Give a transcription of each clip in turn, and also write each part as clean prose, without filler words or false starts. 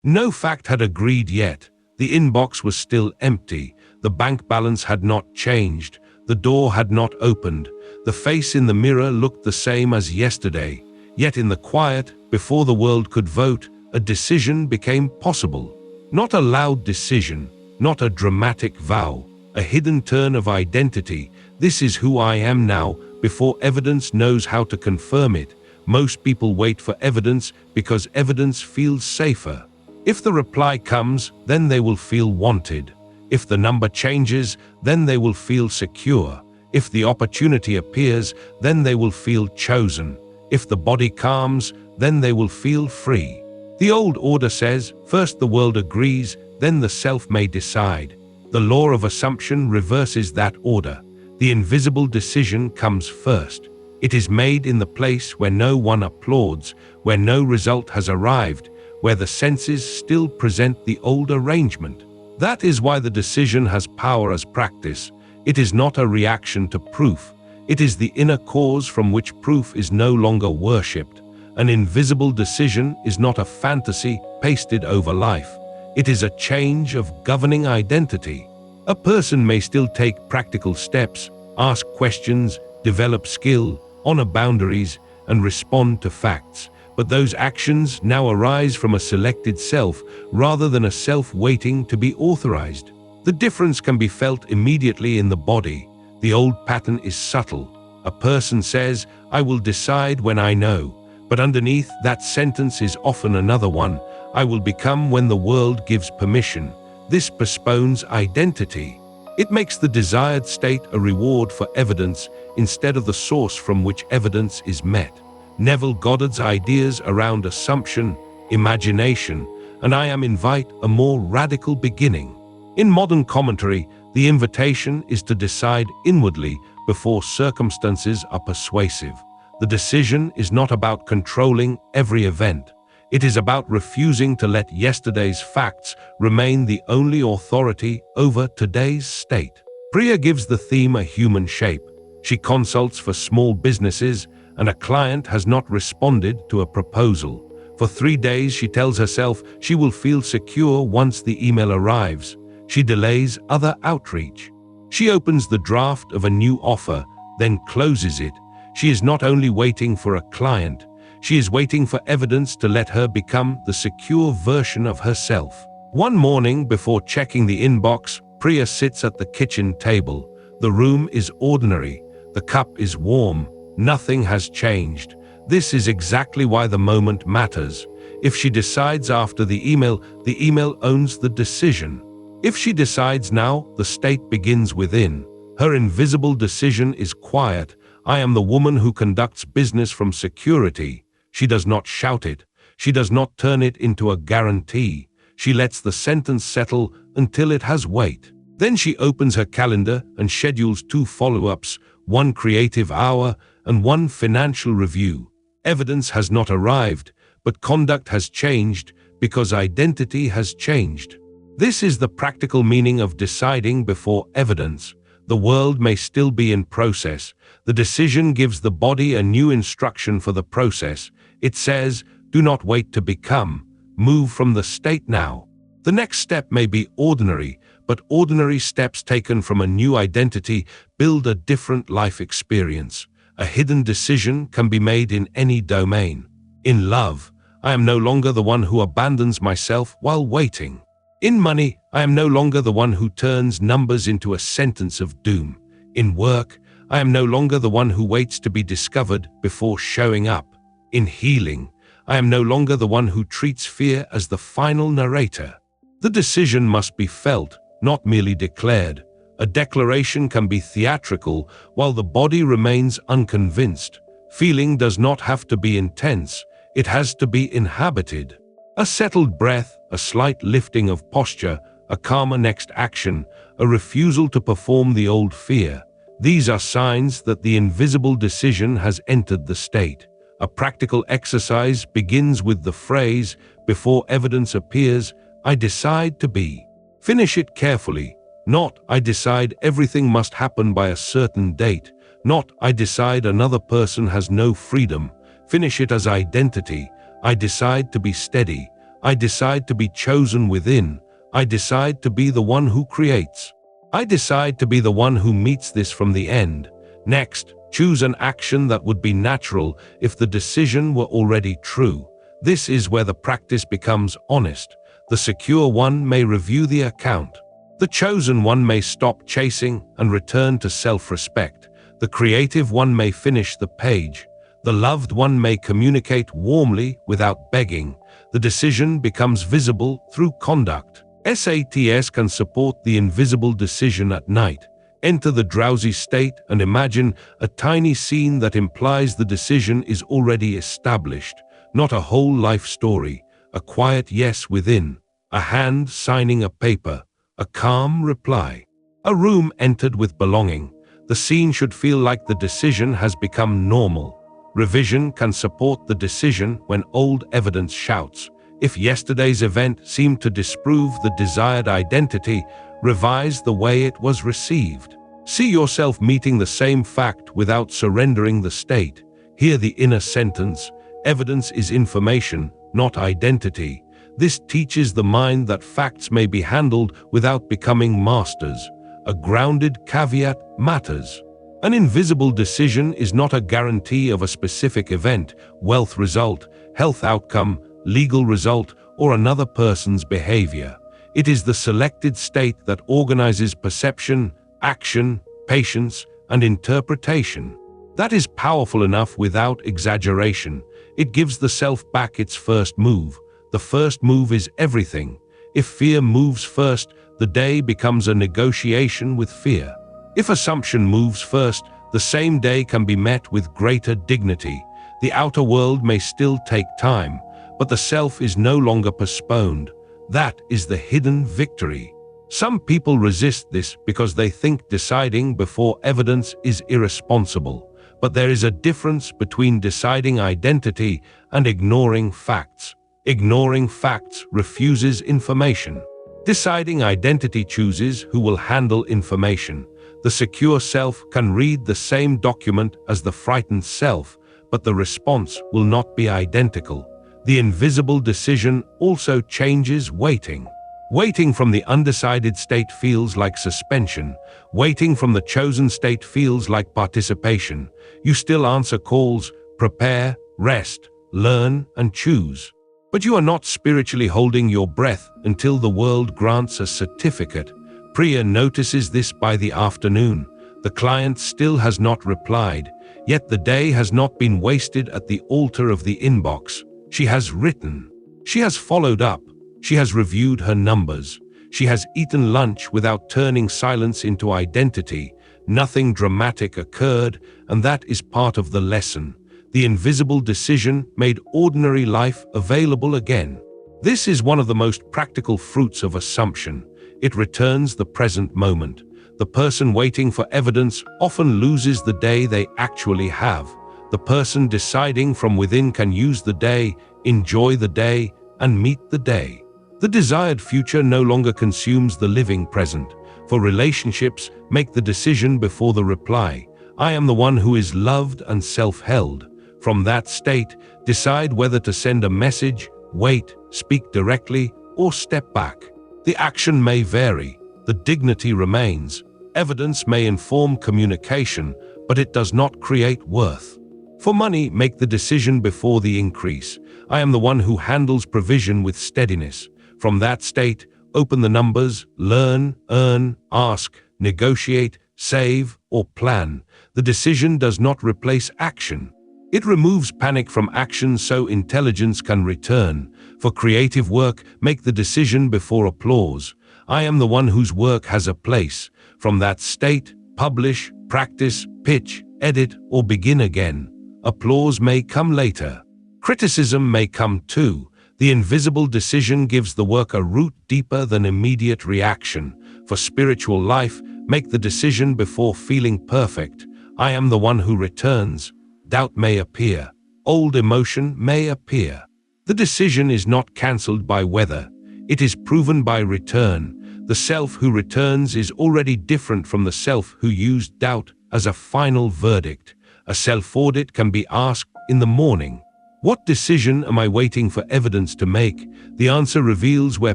No fact had agreed yet. The inbox was still empty. The bank balance had not changed. The door had not opened. The face in the mirror looked the same as yesterday. Yet in the quiet, before the world could vote, a decision became possible. Not a loud decision, not a dramatic vow, a hidden turn of identity. This is who I am now, before evidence knows how to confirm it. Most people wait for evidence because evidence feels safer. If the reply comes, then they will feel wanted. If the number changes, then they will feel secure. If the opportunity appears, then they will feel chosen. If the body calms, then they will feel free. The old order says, first the world agrees, then the self may decide. The law of assumption reverses that order. The invisible decision comes first. It is made in the place where no one applauds, where no result has arrived, where the senses still present the old arrangement. That is why the decision has power as practice. It is not a reaction to proof. It is the inner cause from which proof is no longer worshipped. An invisible decision is not a fantasy pasted over life. It is a change of governing identity. A person may still take practical steps, ask questions, develop skill, honor boundaries, and respond to facts. But those actions now arise from a selected self rather than a self waiting to be authorized. The difference can be felt immediately in the body. The old pattern is subtle. A person says, "I will decide when I know," but underneath that sentence is often another one, "I will become when the world gives permission." This postpones identity. It makes the desired state a reward for evidence instead of the source from which evidence is met. Neville Goddard's ideas around assumption, imagination, and I am invite a more radical beginning. In modern commentary, the invitation is to decide inwardly before circumstances are persuasive. The decision is not about controlling every event. It is about refusing to let yesterday's facts remain the only authority over today's state. Priya gives the theme a human shape. She consults for small businesses, and a client has not responded to a proposal. For 3 days, she tells herself she will feel secure once the email arrives. She delays other outreach. She opens the draft of a new offer, then closes it. She is not only waiting for a client, she is waiting for evidence to let her become the secure version of herself. One morning, before checking the inbox, Priya sits at the kitchen table. The room is ordinary. The cup is warm. Nothing has changed. This is exactly why the moment matters. If she decides after the email owns the decision. If she decides now, the state begins within. Her invisible decision is quiet. I am the woman who conducts business from security. She does not shout it. She does not turn it into a guarantee. She lets the sentence settle until it has weight. Then she opens her calendar and schedules 2 follow-ups, 1 creative hour and 1 financial review. Evidence has not arrived, but conduct has changed because identity has changed. This is the practical meaning of deciding before evidence. The world may still be in process. The decision gives the body a new instruction for the process. It says, do not wait to become. Move from the state now. The next step may be ordinary, but ordinary steps taken from a new identity build a different life experience. A hidden decision can be made in any domain. In love, I am no longer the one who abandons myself while waiting. In money, I am no longer the one who turns numbers into a sentence of doom. In work, I am no longer the one who waits to be discovered before showing up. In healing, I am no longer the one who treats fear as the final narrator. The decision must be felt, not merely declared. A declaration can be theatrical while the body remains unconvinced. Feeling does not have to be intense. It has to be inhabited. A settled breath, a slight lifting of posture, a calmer next action, a refusal to perform the old fear. These are signs that the invisible decision has entered the state. A practical exercise begins with the phrase, before evidence appears, I decide to be. Finish it carefully. Not, I decide everything must happen by a certain date. Not, I decide another person has no freedom. Finish it as identity. I decide to be steady. I decide to be chosen within. I decide to be the one who creates. I decide to be the one who meets this from the end. Next, choose an action that would be natural if the decision were already true. This is where the practice becomes honest. The secure one may review the account. The chosen one may stop chasing and return to self-respect. The creative one may finish the page. The loved one may communicate warmly without begging. The decision becomes visible through conduct. SATs can support the invisible decision at night. Enter the drowsy state and imagine a tiny scene that implies the decision is already established, not a whole life story, a quiet yes within, a hand signing a paper, a calm reply, a room entered with belonging. The scene should feel like the decision has become normal. Revision can support the decision when old evidence shouts. If yesterday's event seemed to disprove the desired identity, revise the way it was received. See yourself meeting the same fact without surrendering the state. Hear the inner sentence, evidence is information, not identity. This teaches the mind that facts may be handled without becoming masters. A grounded caveat matters. An invisible decision is not a guarantee of a specific event, wealth result, health outcome, legal result, or another person's behavior. It is the selected state that organizes perception, action, patience, and interpretation. That is powerful enough without exaggeration. It gives the self back its first move. The first move is everything. If fear moves first, the day becomes a negotiation with fear. If assumption moves first, the same day can be met with greater dignity. The outer world may still take time, but the self is no longer postponed. That is the hidden victory. Some people resist this because they think deciding before evidence is irresponsible. But there is a difference between deciding identity and ignoring facts. Ignoring facts refuses information. Deciding identity chooses who will handle information. The secure self can read the same document as the frightened self, but the response will not be identical. The invisible decision also changes waiting. Waiting from the undecided state feels like suspension. Waiting from the chosen state feels like participation. You still answer calls, prepare, rest, learn, and choose. But you are not spiritually holding your breath until the world grants a certificate. Priya notices this by the afternoon. The client still has not replied, yet the day has not been wasted at the altar of the inbox. She has written. She has followed up. She has reviewed her numbers. She has eaten lunch without turning silence into identity. Nothing dramatic occurred, and that is part of the lesson. The invisible decision made ordinary life available again. This is one of the most practical fruits of assumption. It returns the present moment. The person waiting for evidence often loses the day they actually have. The person deciding from within can use the day, enjoy the day, and meet the day. The desired future no longer consumes the living present. For relationships, make the decision before the reply. I am the one who is loved and self-held. From that state, decide whether to send a message, wait, speak directly, or step back. The action may vary. The dignity remains. Evidence may inform communication, but it does not create worth. For money, make the decision before the increase. I am the one who handles provision with steadiness. From that state, open the numbers, learn, earn, ask, negotiate, save, or plan. The decision does not replace action. It removes panic from action so intelligence can return. For creative work, make the decision before applause. I am the one whose work has a place. From that state, publish, practice, pitch, edit, or begin again. Applause may come later. Criticism may come too. The invisible decision gives the work a root deeper than immediate reaction. For spiritual life, make the decision before feeling perfect. I am the one who returns. Doubt may appear. Old emotion may appear. The decision is not cancelled by weather. It is proven by return. The self who returns is already different from the self who used doubt as a final verdict. A self-audit can be asked in the morning. What decision am I waiting for evidence to make? The answer reveals where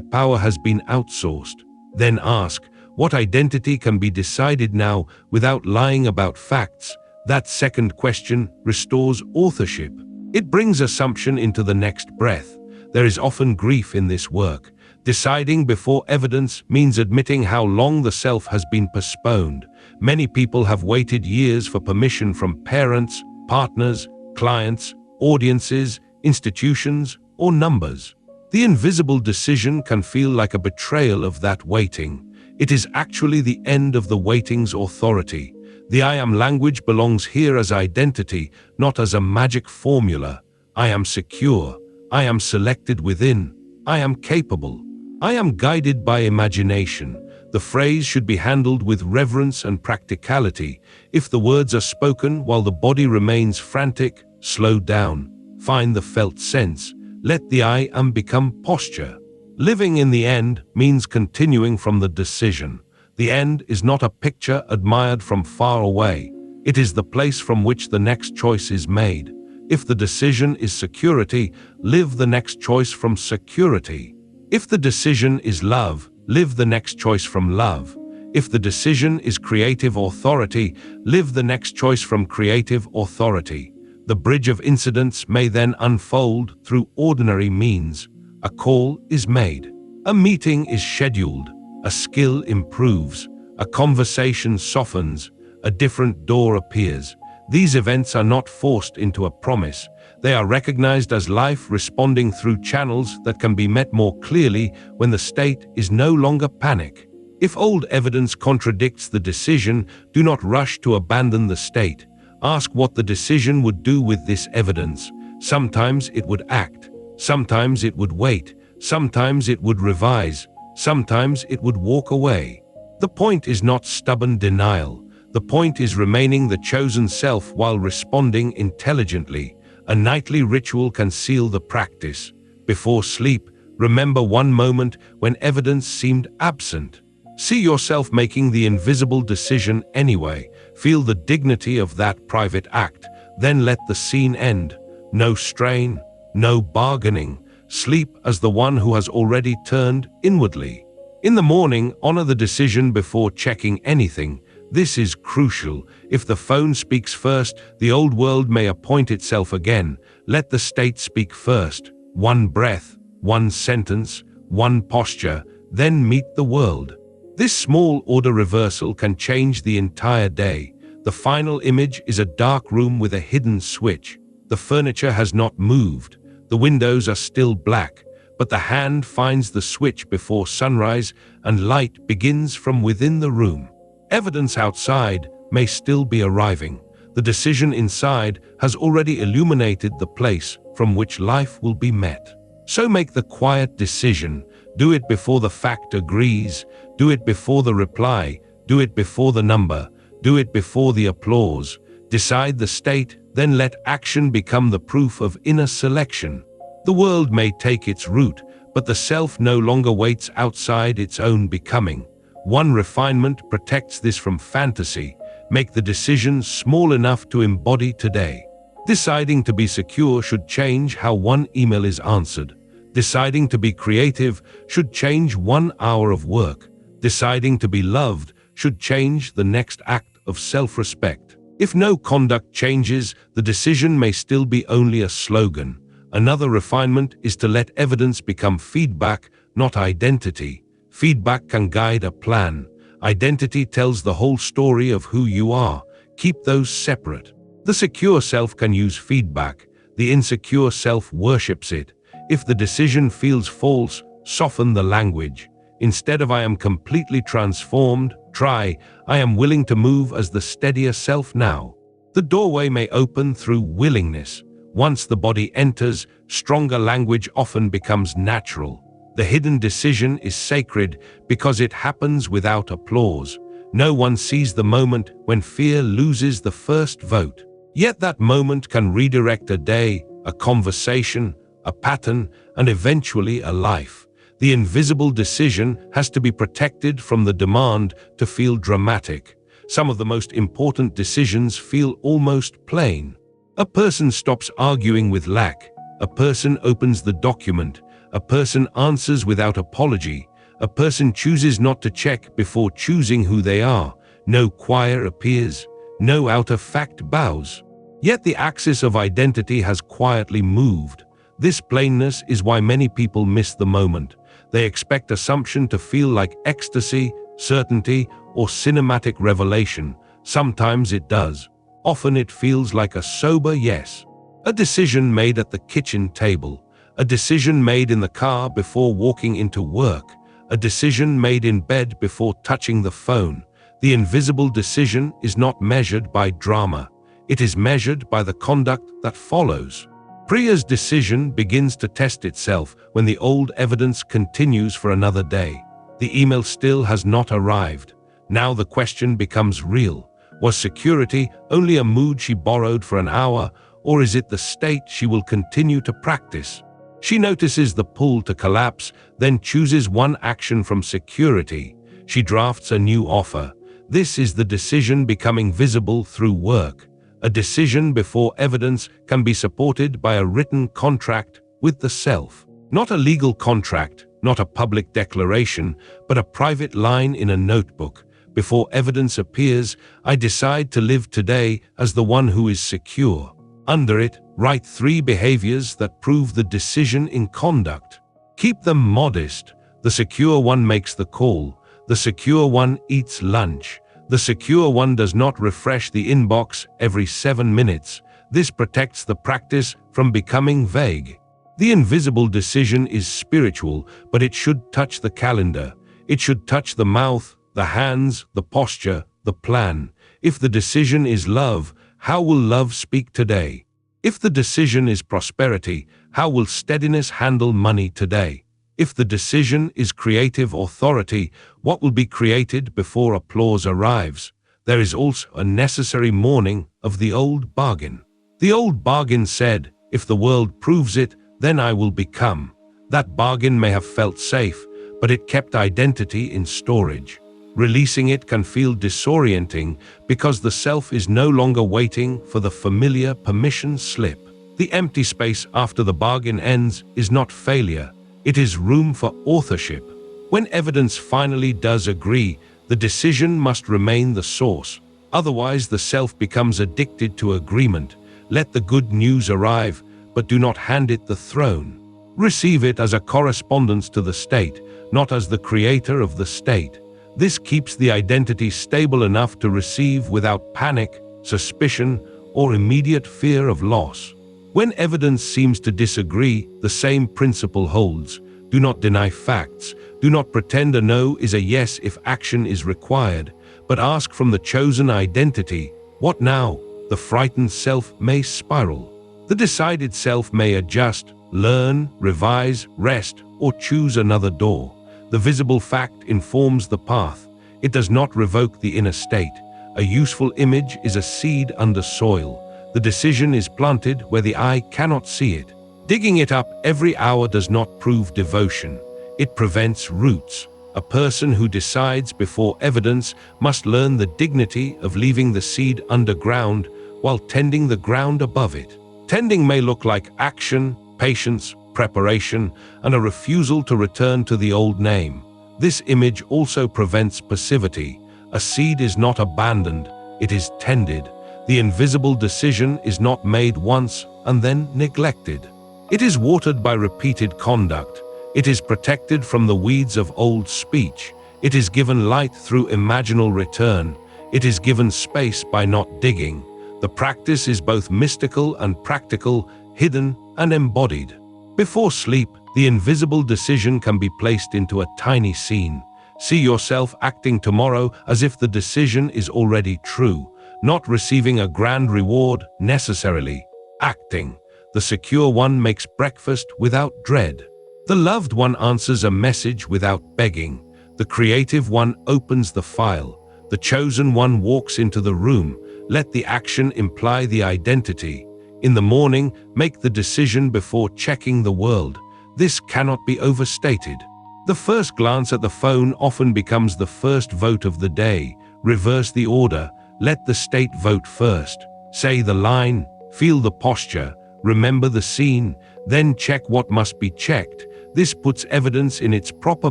power has been outsourced. Then ask, what identity can be decided now without lying about facts? That second question restores authorship. It brings assumption into the next breath. There is often grief in this work. Deciding before evidence means admitting how long the self has been postponed. Many people have waited years for permission from parents, partners, clients, audiences, institutions, or numbers. The invisible decision can feel like a betrayal of that waiting. It is actually the end of the waiting's authority. The I am language belongs here as identity, not as a magic formula. I am secure. I am selected within. I am capable. I am guided by imagination. The phrase should be handled with reverence and practicality. If the words are spoken while the body remains frantic, slow down. Find the felt sense. Let the I am become posture. Living in the end means continuing from the decision. The end is not a picture admired from far away. It is the place from which the next choice is made. If the decision is security, live the next choice from security. If the decision is love, live the next choice from love. If the decision is creative authority, live the next choice from creative authority. The bridge of incidents may then unfold through ordinary means. A call is made. A meeting is scheduled. A skill improves. A conversation softens. A different door appears. These events are not forced into a promise. They are recognized as life responding through channels that can be met more clearly when the state is no longer panic. If old evidence contradicts the decision, do not rush to abandon the state. Ask what the decision would do with this evidence. Sometimes it would act. Sometimes it would wait. Sometimes it would revise. Sometimes it would walk away. The point is not stubborn denial. The point is remaining the chosen self while responding intelligently. A nightly ritual can seal the practice. Before sleep, remember one moment when evidence seemed absent. See yourself making the invisible decision anyway. Feel the dignity of that private act. Then let the scene end. No strain, no bargaining. Sleep as the one who has already turned inwardly. In the morning, honor the decision before checking anything. This is crucial. If the phone speaks first, the old world may appoint itself again. Let the state speak first. One breath, one sentence, one posture, then meet the world. This small order reversal can change the entire day. The final image is a dark room with a hidden switch. The furniture has not moved. The windows are still black, but the hand finds the switch before sunrise and light begins from within the room. Evidence outside may still be arriving. The decision inside has already illuminated the place from which life will be met. So make the quiet decision. Do it before the fact agrees. Do it before the reply. Do it before the number. Do it before the applause. Decide the state, then let action become the proof of inner selection. The world may take its route, but the self no longer waits outside its own becoming. One refinement protects this from fantasy. Make the decision small enough to embody today. Deciding to be secure should change how one email is answered. Deciding to be creative should change 1 hour of work. Deciding to be loved should change the next act of self-respect. If no conduct changes, the decision may still be only a slogan. Another refinement is to let evidence become feedback, not identity. Feedback can guide a plan. Identity tells the whole story of who you are. Keep those separate. The secure self can use feedback. The insecure self worships it. If the decision feels false, soften the language. Instead of I am completely transformed, try I am willing to move as the steadier self now. The doorway may open through willingness. Once the body enters, stronger language often becomes natural. The hidden decision is sacred because it happens without applause. No one sees the moment when fear loses the first vote. Yet that moment can redirect a day, a conversation, a pattern, and eventually a life. The invisible decision has to be protected from the demand to feel dramatic. Some of the most important decisions feel almost plain. A person stops arguing with lack. A person opens the document. A person answers without apology. A person chooses not to check before choosing who they are. No choir appears. No outer fact bows. Yet the axis of identity has quietly moved. This plainness is why many people miss the moment. They expect assumption to feel like ecstasy, certainty, or cinematic revelation. Sometimes it does. Often it feels like a sober yes. A decision made at the kitchen table. A decision made in the car before walking into work. A decision made in bed before touching the phone. The invisible decision is not measured by drama. It is measured by the conduct that follows. Priya's decision begins to test itself when the old evidence continues for another day. The email still has not arrived. Now the question becomes real. Was security only a mood she borrowed for an hour, or is it the state she will continue to practice? She notices the pull to collapse, then chooses one action from security. She drafts a new offer. This is the decision becoming visible through work. A decision before evidence can be supported by a written contract with the self. Not a legal contract, not a public declaration, but a private line in a notebook. Before evidence appears, I decide to live today as the one who is secure. Under it, write 3 behaviors that prove the decision in conduct. Keep them modest. The secure one makes the call. The secure one eats lunch. The secure one does not refresh the inbox every 7 minutes. This protects the practice from becoming vague. The invisible decision is spiritual, but it should touch the calendar. It should touch the mouth, the hands, the posture, the plan. If the decision is love, how will love speak today? If the decision is prosperity, how will steadiness handle money today? If the decision is creative authority, what will be created before applause arrives? There is also a necessary mourning of the old bargain. The old bargain said, if the world proves it, then I will become. That bargain may have felt safe, but it kept identity in storage. Releasing it can feel disorienting because the self is no longer waiting for the familiar permission slip. The empty space after the bargain ends is not failure. It is room for authorship. When evidence finally does agree, the decision must remain the source. Otherwise, the self becomes addicted to agreement. Let the good news arrive, but do not hand it the throne. Receive it as a correspondence to the state, not as the creator of the state. This keeps the identity stable enough to receive without panic, suspicion, or immediate fear of loss. When evidence seems to disagree, the same principle holds. Do not deny facts. Do not pretend a no is a yes if action is required, but ask from the chosen identity, what now? The frightened self may spiral. The decided self may adjust, learn, revise, rest, or choose another door. The visible fact informs the path. It does not revoke the inner state. A useful image is a seed under soil. The decision is planted where the eye cannot see it. Digging it up every hour does not prove devotion. It prevents roots. A person who decides before evidence must learn the dignity of leaving the seed underground while tending the ground above it. Tending may look like action, patience, preparation, and a refusal to return to the old name. This image also prevents passivity. A seed is not abandoned, it is tended. The invisible decision is not made once and then neglected. It is watered by repeated conduct. It is protected from the weeds of old speech. It is given light through imaginal return. It is given space by not digging. The practice is both mystical and practical, hidden and embodied. Before sleep, the invisible decision can be placed into a tiny scene. See yourself acting tomorrow as if the decision is already true. Not receiving a grand reward necessarily. Acting. The secure one makes breakfast without dread. The loved one answers a message without begging. The creative one opens the file. The chosen one walks into the room. Let the action imply the identity. In the morning, make the decision before checking the world. This cannot be overstated. The first glance at the phone often becomes the first vote of the day. Reverse the order. Let the state vote first. Say the line, feel the posture, remember the scene. then check what must be checked. This puts evidence in its proper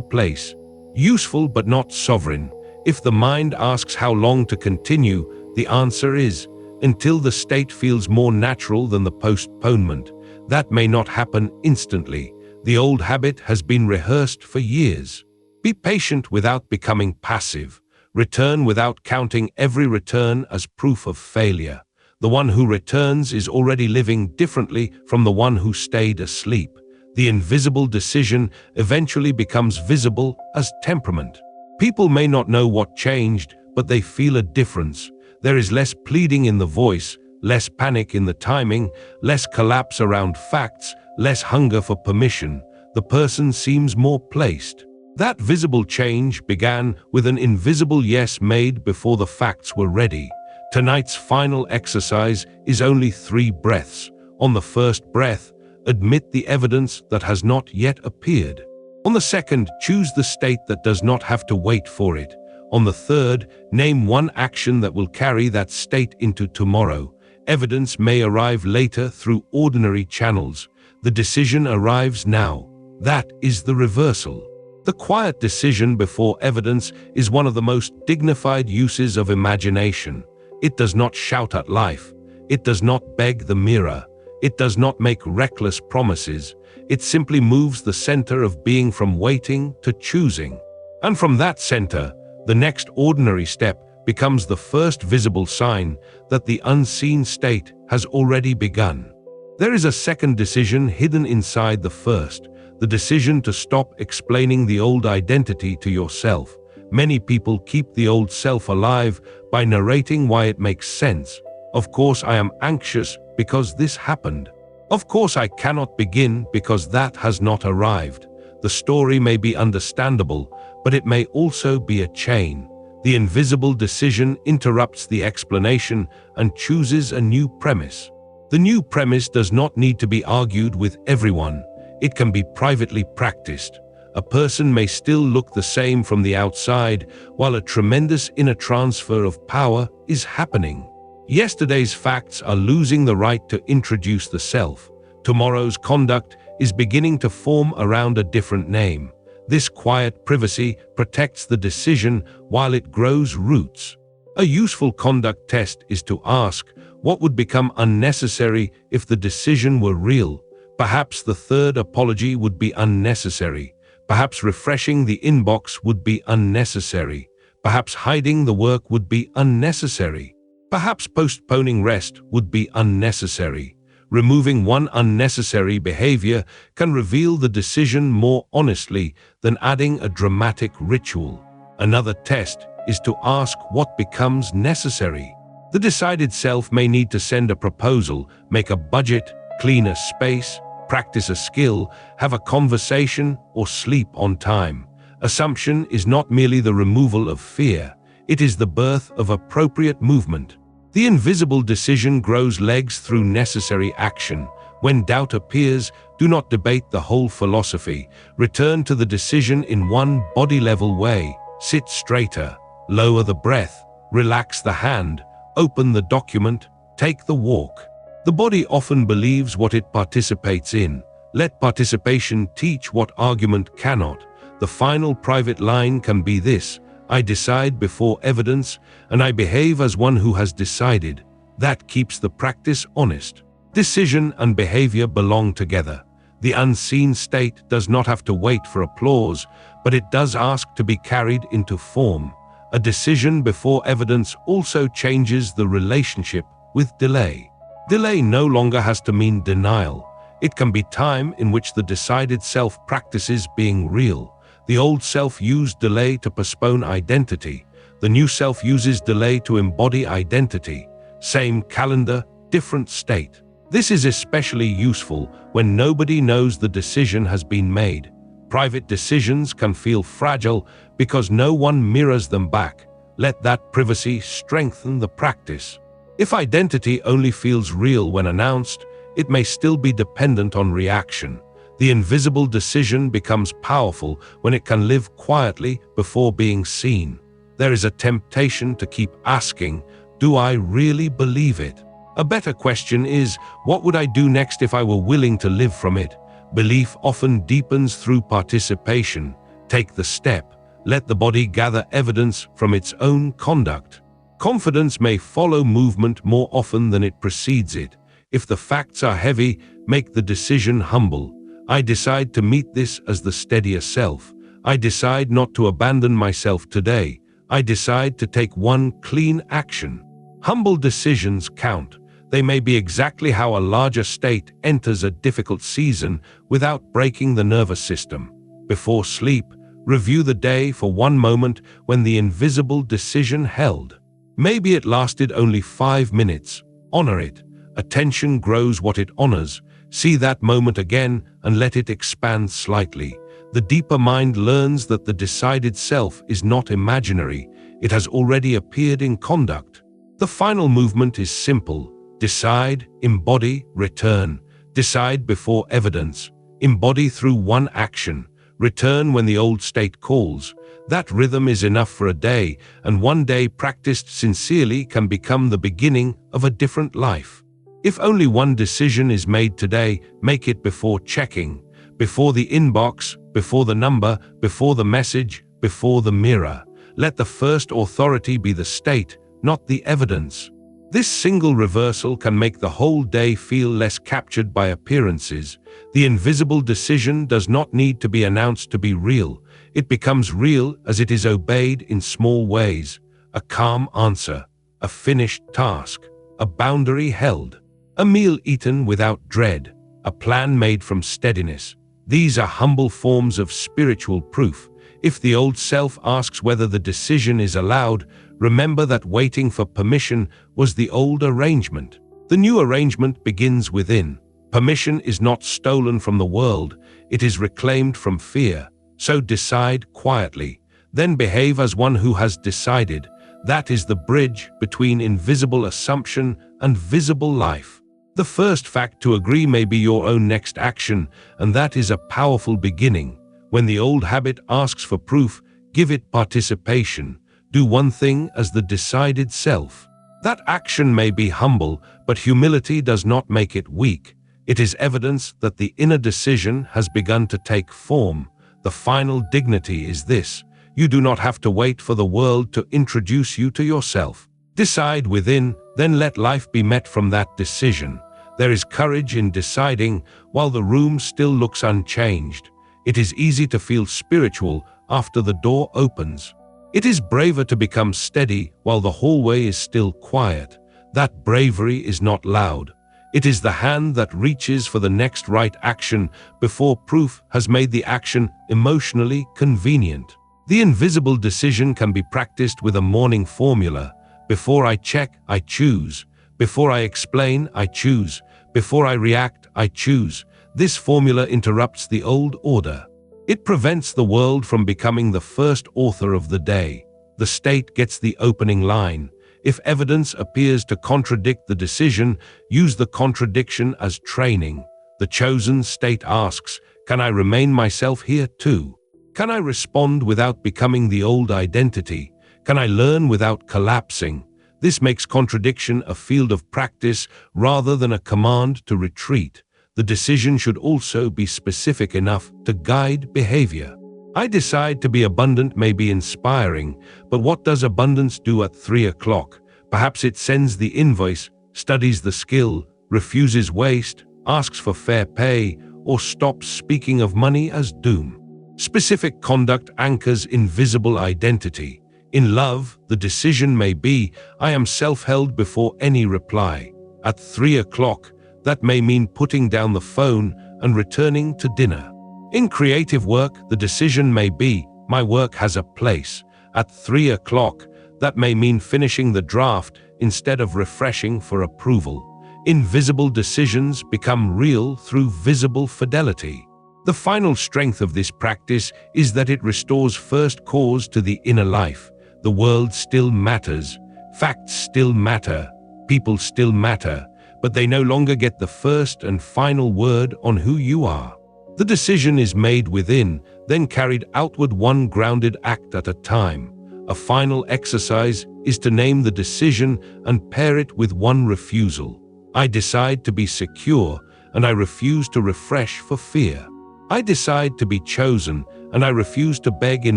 place. Useful but not sovereign. If the mind asks how long to continue, the answer is, until the state feels more natural than the postponement. That may not happen instantly. The old habit has been rehearsed for years. Be patient without becoming passive. Return without counting every return as proof of failure. The one who returns is already living differently from the one who stayed asleep. The invisible decision eventually becomes visible as temperament. People may not know what changed, but they feel a difference. There is less pleading in the voice, less panic in the timing, less collapse around facts, less hunger for permission. The person seems more placed. That visible change began with an invisible yes made before the facts were ready. Tonight's final exercise is only 3 breaths. On the first breath, admit the evidence that has not yet appeared. On the second, choose the state that does not have to wait for it. On the third, name one action that will carry that state into tomorrow. Evidence may arrive later through ordinary channels. The decision arrives now. That is the reversal. The quiet decision before evidence is one of the most dignified uses of imagination. It does not shout at life. It does not beg the mirror. It does not make reckless promises. It simply moves the center of being from waiting to choosing. And from that center, the next ordinary step becomes the first visible sign that the unseen state has already begun. There is a second decision hidden inside the first, the decision to stop explaining the old identity to yourself. Many people keep the old self alive by narrating why it makes sense. Of course, I am anxious because this happened. Of course, I cannot begin because that has not arrived. The story may be understandable, but it may also be a chain. The invisible decision interrupts the explanation and chooses a new premise. The new premise does not need to be argued with everyone. It can be privately practiced. A person may still look the same from the outside, while a tremendous inner transfer of power is happening. Yesterday's facts are losing the right to introduce the self. Tomorrow's conduct is beginning to form around a different name. This quiet privacy protects the decision while it grows roots. A useful conduct test is to ask, what would become unnecessary if the decision were real? Perhaps the third apology would be unnecessary. Perhaps refreshing the inbox would be unnecessary. Perhaps hiding the work would be unnecessary. Perhaps postponing rest would be unnecessary. Removing one unnecessary behavior can reveal the decision more honestly than adding a dramatic ritual. Another test is to ask what becomes necessary. The decided self may need to send a proposal, make a budget, clean a space, practice a skill, have a conversation, or sleep on time. Assumption is not merely the removal of fear, it is the birth of appropriate movement. The invisible decision grows legs through necessary action. When doubt appears, do not debate the whole philosophy. Return to the decision in one body-level way. Sit straighter, lower the breath, relax the hand, open the document, take the walk. The body often believes what it participates in. Let participation teach what argument cannot. The final private line can be this: I decide before evidence, and I behave as one who has decided. That keeps the practice honest. Decision and behavior belong together. The unseen state does not have to wait for applause, but it does ask to be carried into form. A decision before evidence also changes the relationship with delay. Delay no longer has to mean denial. It can be time in which the decided self practices being real. The old self used delay to postpone identity. The new self uses delay to embody identity. Same calendar, different state. This is especially useful when nobody knows the decision has been made. Private decisions can feel fragile because no one mirrors them back. Let that privacy strengthen the practice. If identity only feels real when announced, it may still be dependent on reaction. The invisible decision becomes powerful when it can live quietly before being seen. There is a temptation to keep asking, do I really believe it? A better question is, what would I do next if I were willing to live from it? Belief often deepens through participation. Take the step. Let the body gather evidence from its own conduct. Confidence may follow movement more often than it precedes it. If the facts are heavy, make the decision humble. I decide to meet this as the steadier self. I decide not to abandon myself today. I decide to take one clean action. Humble decisions count. They may be exactly how a larger state enters a difficult season without breaking the nervous system. Before sleep, review the day for one moment when the invisible decision held. Maybe it lasted only 5 minutes. Honor it. Attention grows what it honors. See that moment again and let it expand slightly. The deeper mind learns that the decided self is not imaginary. It has already appeared in conduct. The final movement is simple. Decide, embody, return. Decide before evidence. Embody through one action. Return when the old state calls. That rhythm is enough for a day, and one day practiced sincerely can become the beginning of a different life. If only one decision is made today, make it before checking, before the inbox, before the number, before the message, before the mirror. Let the first authority be the state, not the evidence. This single reversal can make the whole day feel less captured by appearances. The invisible decision does not need to be announced to be real. It becomes real as it is obeyed in small ways. A calm answer, a finished task, a boundary held, a meal eaten without dread, a plan made from steadiness. These are humble forms of spiritual proof. If the old self asks whether the decision is allowed, remember that waiting for permission was the old arrangement. The new arrangement begins within. Permission is not stolen from the world, it is reclaimed from fear. So decide quietly, then behave as one who has decided. That is the bridge between invisible assumption and visible life. The first fact to agree may be your own next action, and that is a powerful beginning. When the old habit asks for proof, give it participation. Do one thing as the decided self. That action may be humble, but humility does not make it weak. It is evidence that the inner decision has begun to take form. The final dignity is this: you do not have to wait for the world to introduce you to yourself. Decide within, then let life be met from that decision. There is courage in deciding while the room still looks unchanged. It is easy to feel spiritual after the door opens. It is braver to become steady while the hallway is still quiet. That bravery is not loud. It is the hand that reaches for the next right action before proof has made the action emotionally convenient. The invisible decision can be practiced with a morning formula. Before I check, I choose. Before I explain, I choose. Before I react, I choose. This formula interrupts the old order. It prevents the world from becoming the first author of the day. The state gets the opening line. If evidence appears to contradict the decision, use the contradiction as training. The chosen state asks, can I remain myself here too? Can I respond without becoming the old identity? Can I learn without collapsing? This makes contradiction a field of practice rather than a command to retreat. The decision should also be specific enough to guide behavior. I decide to be abundant may be inspiring, but what does abundance do at 3 o'clock? Perhaps it sends the invoice, studies the skill, refuses waste, asks for fair pay, or stops speaking of money as doom. Specific conduct anchors invisible identity. In love, the decision may be, I am self-held before any reply. At 3 o'clock, that may mean putting down the phone and returning to dinner. In creative work, the decision may be, my work has a place. At 3 o'clock, that may mean finishing the draft instead of refreshing for approval. Invisible decisions become real through visible fidelity. The final strength of this practice is that it restores first cause to the inner life. The world still matters, facts still matter, people still matter, but they no longer get the first and final word on who you are. The decision is made within, then carried outward, one grounded act at a time. A final exercise is to name the decision and pair it with one refusal. I decide to be secure, and I refuse to refresh for fear. I decide to be chosen, and I refuse to beg in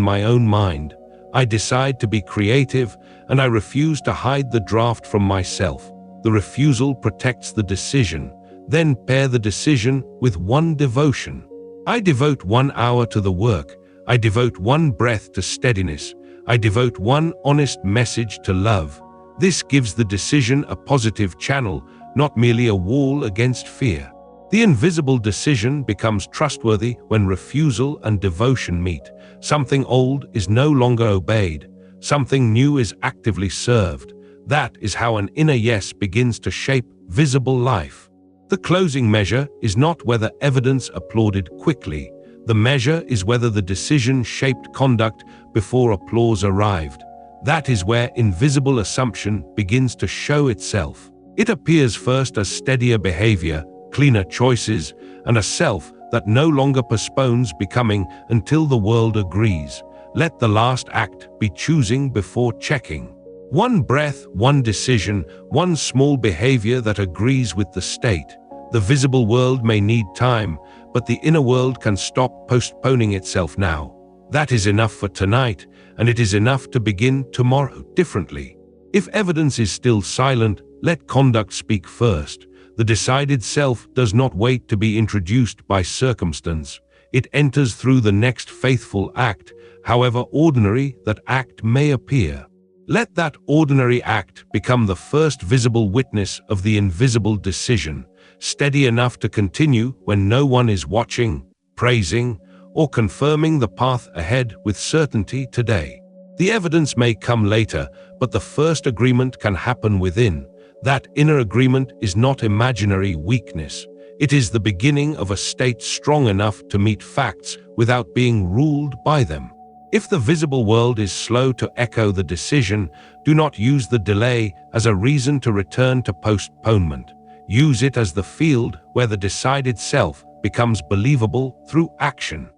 my own mind. I decide to be creative, and I refuse to hide the draft from myself. The refusal protects the decision. Then pair the decision with one devotion. I devote 1 hour to the work. I devote 1 breath to steadiness. I devote 1 honest message to love. This gives the decision a positive channel, not merely a wall against fear. The invisible decision becomes trustworthy when refusal and devotion meet. Something old is no longer obeyed. Something new is actively served. That is how an inner yes begins to shape visible life. The closing measure is not whether evidence applauded quickly. The measure is whether the decision shaped conduct before applause arrived. That is where invisible assumption begins to show itself. It appears first as steadier behavior, cleaner choices, and a self that no longer postpones becoming until the world agrees. Let the last act be choosing before checking. 1 breath, 1 decision, 1 small behavior that agrees with the state. The visible world may need time, but the inner world can stop postponing itself now. That is enough for tonight, and it is enough to begin tomorrow differently. If evidence is still silent, let conduct speak first. The decided self does not wait to be introduced by circumstance. It enters through the next faithful act, however ordinary that act may appear. Let that ordinary act become the first visible witness of the invisible decision, steady enough to continue when no one is watching, praising, or confirming the path ahead with certainty today. The evidence may come later, but the first agreement can happen within. That inner agreement is not imaginary weakness. It is the beginning of a state strong enough to meet facts without being ruled by them. If the visible world is slow to echo the decision, do not use the delay as a reason to return to postponement. Use it as the field where the decided self becomes believable through action.